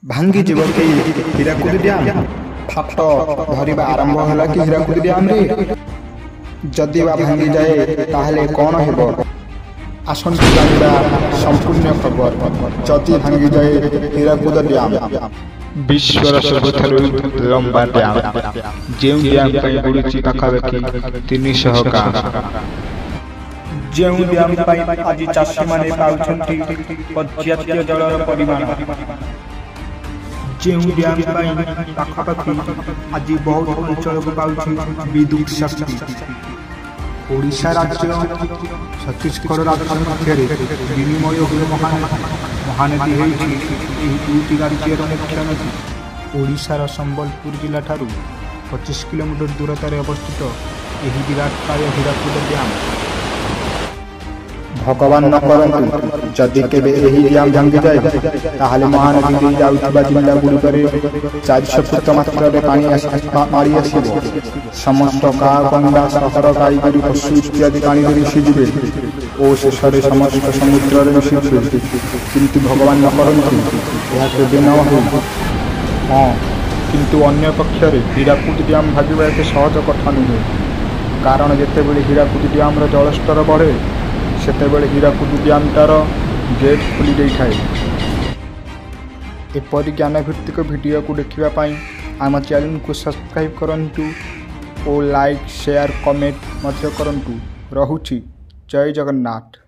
भांगी जीव के हीराकुद डैम फाट धरिबा आरंभ होला कि हीराकुद डैम रे जदि बा भांगी जाए ताहले कौन हेबो आसंतु जानिबा संपूर्ण खबर जदि भांगी जाए हीराकुद डैम विश्वर सबुठारु लंबा डैम जेउ डैम पई बुडुची पाखापाखि 300 का जेउ डैम पई आज चाषी माने पाउछंती पर्याप्त जलर परिमाण जेउ डैम पई पाखापाखि आज बहुत अंचल को पाउछि विद्युत शक्ति ओडिशा राज्य छत्तीसगढ़ राज्य मध्य विनिमय हुए महानदी होइछि एही दुईटी राज्यर मुख्य नदी ओडिशार संबलपुर जिला ठारू 25 किलोमीटर दूरतार अवस्थित एही विराटकाय हीराकुद डैम भगवान न करंतु जदि केबे एही डैम भांगी जाए ताहले महानदी दे जाउथिबा जिल्ला गुड़िकरे 400 फुट मात्रा पानी मारी आसिबो समस्त का कंडा सहर गाईगोरु पशु इत्यादि पानी रे मिशिजिबे ओ शेषरे समस्त समुद्र रे मिशिजिबे किंतु भगवान न करंतु ଏହା केबे न हो हां किंतु अन्य पक्ष रे हीराकुद डैम भागिबा एते सहज कथा नुहे कारण जेते बेले हीराकुद डैम रो जलस्तर बढ़े सेतेबेले हीराकुद डैमटार गेट खोली दे थाए एपरि ज्ञानभित्तिक वीडियो को देखिबा पई आम चैनल को सब्सक्राइब करंतु और लाइक शेयर कमेंट मध्य करंतु। रहुछि जय जगन्नाथ।